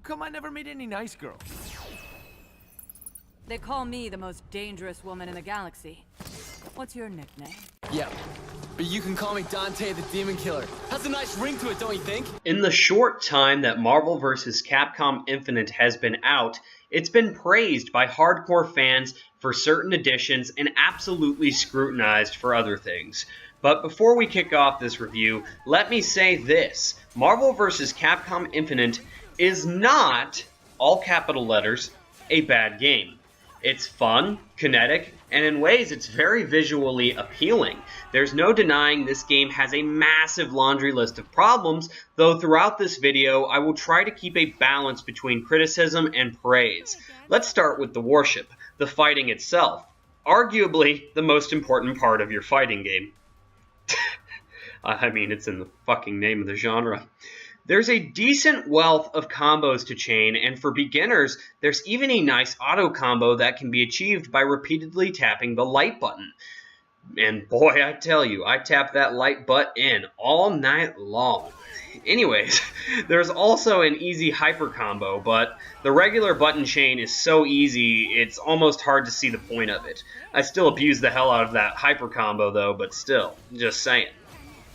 come I never meet any nice girls? They call me the most dangerous woman in the galaxy. What's your nickname? Yeah, but you can call me Dante the Demon Killer. Has a nice ring to it, don't you think? In the short time that Marvel vs. Capcom Infinite has been out, it's been praised by hardcore fans for certain additions and absolutely scrutinized for other things. But before we kick off this review, let me say this. Marvel vs. Capcom Infinite is not, all capital letters, a bad game. It's fun, kinetic, and in ways it's very visually appealing. There's no denying this game has a massive laundry list of problems, though throughout this video I will try to keep a balance between criticism and praise. Let's start with the warship, the fighting itself. Arguably the most important part of your fighting game. I mean, it's in the fucking name of the genre. There's a decent wealth of combos to chain, and for beginners, there's even a nice auto combo that can be achieved by repeatedly tapping the light button. And boy, I tell you, I tap that light button all night long. Anyways, there's also an easy hyper combo, but the regular button chain is so easy, it's almost hard to see the point of it. I still abuse the hell out of that hyper combo though, but still, just saying.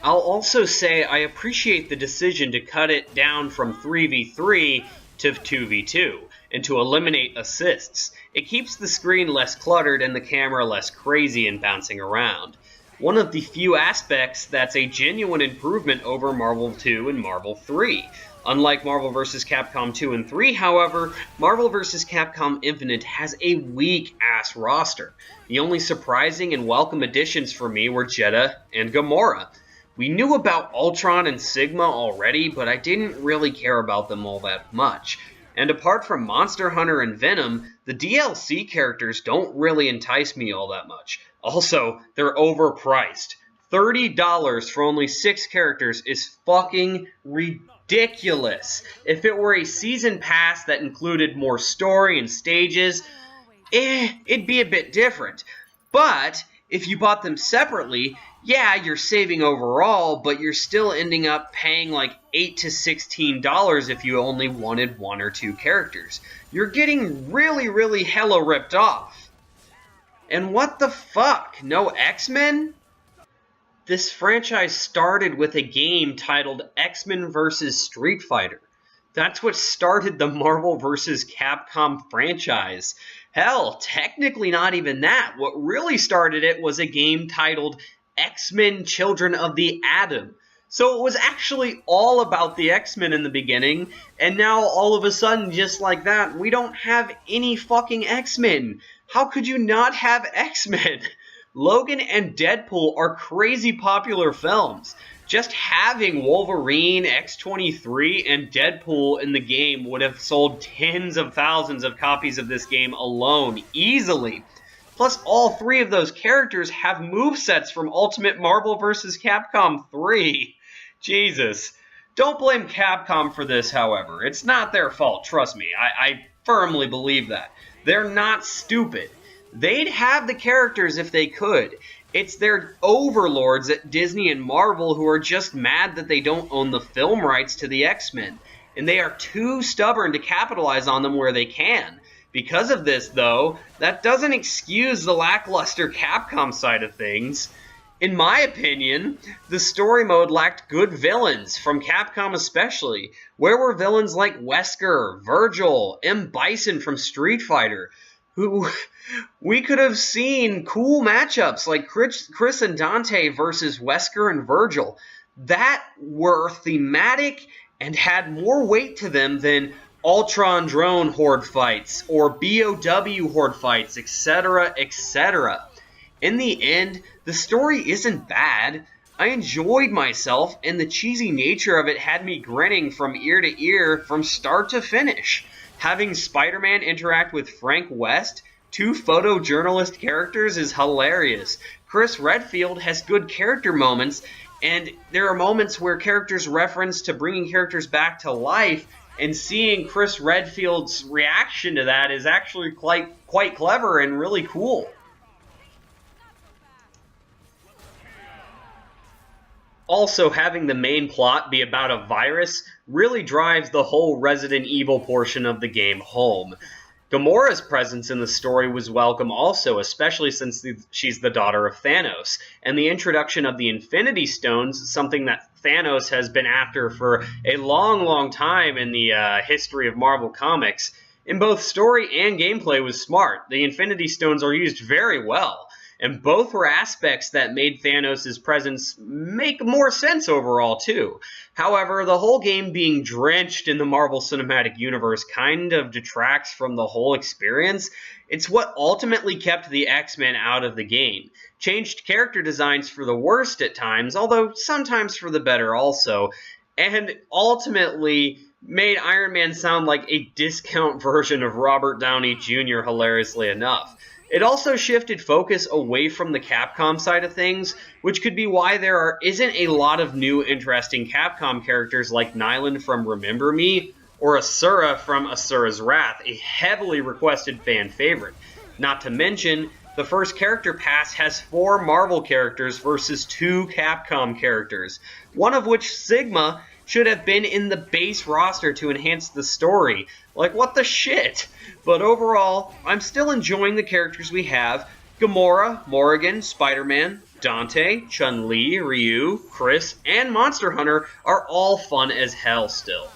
I'll also say I appreciate the decision to cut it down from 3v3 to 2v2, and to eliminate assists. It keeps the screen less cluttered and the camera less crazy and bouncing around. One of the few aspects that's a genuine improvement over Marvel 2 and Marvel 3. Unlike Marvel vs. Capcom 2 and 3, however, Marvel vs. Capcom Infinite has a weak-ass roster. The only surprising and welcome additions for me were Jedha and Gamora. We knew about Ultron and Sigma already, but I didn't really care about them all that much. And apart from Monster Hunter and Venom, the DLC characters don't really entice me all that much. Also, they're overpriced. $30 for only 6 characters is fucking ridiculous. If it were a season pass that included more story and stages, it'd be a bit different. But if you bought them separately, yeah, you're saving overall, but you're still ending up paying like $8 to $16 if you only wanted 1 or 2 characters. You're getting really hella ripped off. And what the fuck? No X-Men? This franchise started with a game titled X-Men vs. Street Fighter. That's what started the Marvel vs. Capcom franchise. Hell, technically not even that. What really started it was a game titled X-Men Children of the Atom. So it was actually all about the X-Men in the beginning, and now all of a sudden, just like that, we don't have any fucking X-Men. How could you not have X-Men? Logan and Deadpool are crazy popular films. Just having Wolverine, X-23, and Deadpool in the game would have sold tens of thousands of copies of this game alone, easily. Plus, all 3 of those characters have movesets from Ultimate Marvel vs. Capcom 3. Jesus. Don't blame Capcom for this, however. It's not their fault, trust me. I firmly believe that. They're not stupid. They'd have the characters if they could. It's their overlords at Disney and Marvel who are just mad that they don't own the film rights to the X-Men. And they are too stubborn to capitalize on them where they can. Because of this, though, that doesn't excuse the lackluster Capcom side of things. In my opinion, the story mode lacked good villains, from Capcom especially. Where were villains like Wesker, Virgil, M. Bison from Street Fighter, who we could have seen cool matchups like Chris and Dante versus Wesker and Virgil that were thematic and had more weight to them than Ultron drone horde fights or BOW horde fights, etc., etc. In the end, the story isn't bad. I enjoyed myself, and the cheesy nature of it had me grinning from ear to ear from start to finish. Having Spider-Man interact with Frank West, 2 photojournalist characters, is hilarious. Chris Redfield has good character moments, and there are moments where characters reference to bringing characters back to life, and seeing Chris Redfield's reaction to that is actually quite clever and really cool. Also, having the main plot be about a virus really drives the whole Resident Evil portion of the game home. Gamora's presence in the story was welcome also, especially since she's the daughter of Thanos, and the introduction of the Infinity Stones, something that Thanos has been after for a long time in the history of Marvel Comics, in both story and gameplay was smart. The Infinity Stones are used very well, and both were aspects that made Thanos' presence make more sense overall, too. However, the whole game being drenched in the Marvel Cinematic Universe kind of detracts from the whole experience. It's what ultimately kept the X-Men out of the game. Changed character designs for the worst at times, although sometimes for the better also, and ultimately made Iron Man sound like a discount version of Robert Downey Jr., hilariously enough. It also shifted focus away from the Capcom side of things, which could be why there isn't a lot of new interesting Capcom characters like Nyland from Remember Me, or Asura from Asura's Wrath, a heavily requested fan favorite. Not to mention, the first character pass has 4 Marvel characters versus 2 Capcom characters, one of which, Sigma, should have been in the base roster to enhance the story. Like, what the shit? But overall, I'm still enjoying the characters we have. Gamora, Morrigan, Spider-Man, Dante, Chun-Li, Ryu, Chris, and Monster Hunter are all fun as hell still.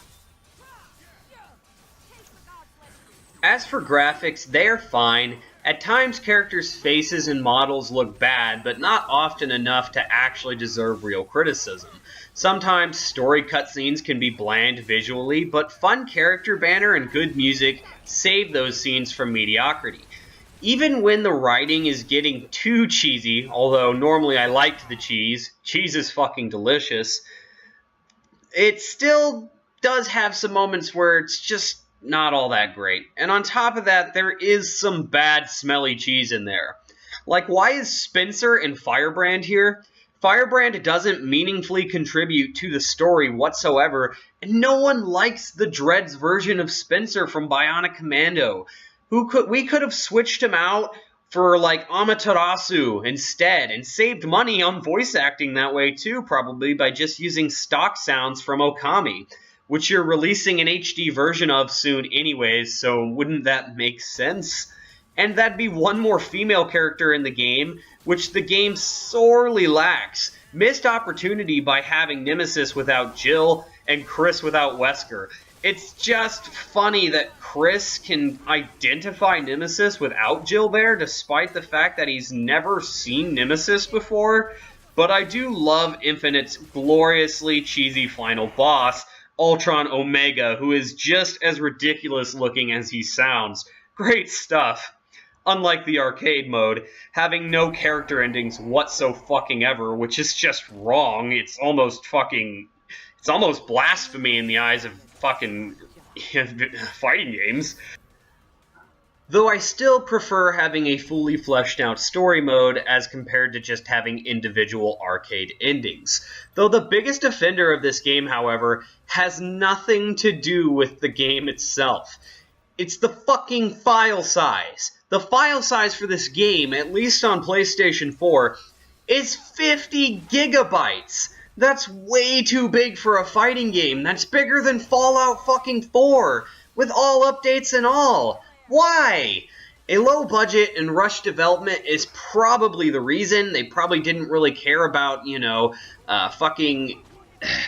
As for graphics, they are fine. At times, characters' faces and models look bad, but not often enough to actually deserve real criticism. Sometimes story cutscenes can be bland visually, but fun character banner and good music save those scenes from mediocrity. Even when the writing is getting too cheesy, although normally I liked the cheese is fucking delicious, it still does have some moments where it's just not all that great. And on top of that, there is some bad smelly cheese in there. Like, why is Spencer and Firebrand here? Firebrand doesn't meaningfully contribute to the story whatsoever, and no one likes the Dread's version of Spencer from Bionic Commando. We could have switched him out for, like, Amaterasu instead, and saved money on voice acting that way too, probably, by just using stock sounds from Okami, which you're releasing an HD version of soon anyways, so wouldn't that make sense? And that'd be one more female character in the game, which the game sorely lacks. Missed opportunity by having Nemesis without Jill and Chris without Wesker. It's just funny that Chris can identify Nemesis without Jill there, despite the fact that he's never seen Nemesis before. But I do love Infinite's gloriously cheesy final boss, Ultron Omega, who is just as ridiculous looking as he sounds. Great stuff. Unlike the arcade mode, having no character endings whatso-fucking-ever, which is just wrong. It's almost blasphemy in the eyes of fucking fighting games. Though I still prefer having a fully fleshed out story mode as compared to just having individual arcade endings. Though the biggest offender of this game, however, has nothing to do with the game itself. It's the fucking file size. The file size for this game, at least on PlayStation 4, is 50 gigabytes. That's way too big for a fighting game. That's bigger than Fallout fucking 4, with all updates and all. Why? A low budget and rushed development is probably the reason. They probably didn't really care about, fucking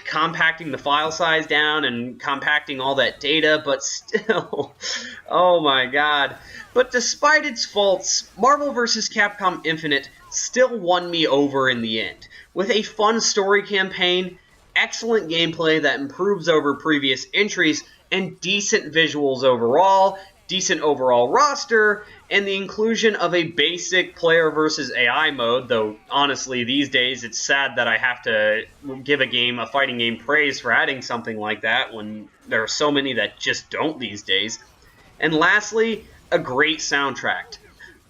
compacting the file size down and compacting all that data, but still, oh my god. But despite its faults, Marvel vs. Capcom Infinite still won me over in the end. With a fun story campaign, excellent gameplay that improves over previous entries, and decent visuals overall, decent overall roster, and the inclusion of a basic player versus AI mode, though honestly these days it's sad that I have to give a fighting game praise for adding something like that when there are so many that just don't these days. And lastly, a great soundtrack.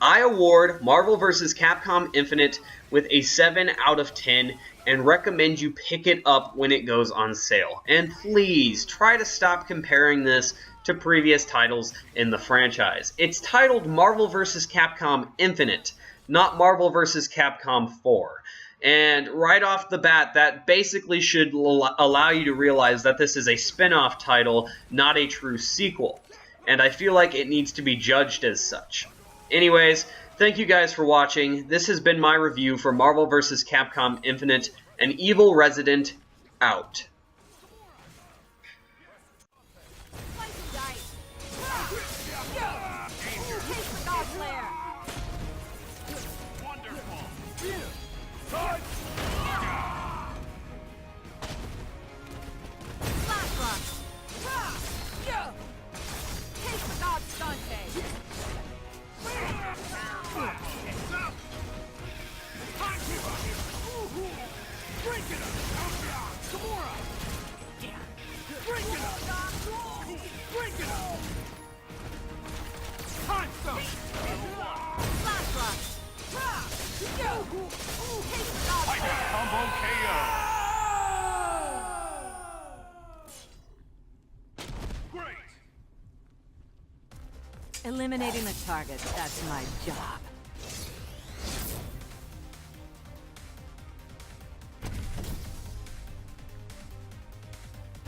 I award Marvel vs. Capcom Infinite with a 7 out of 10 and recommend you pick it up when it goes on sale. And please, try to stop comparing this to previous titles in the franchise. It's titled Marvel vs. Capcom Infinite, not Marvel vs. Capcom 4. And right off the bat, that basically should allow you to realize that this is a spin-off title, not a true sequel. And I feel like it needs to be judged as such. Anyways, thank you guys for watching. This has been my review for Marvel vs. Capcom Infinite, An Evil Resident, out. Eliminating the target, that's my job.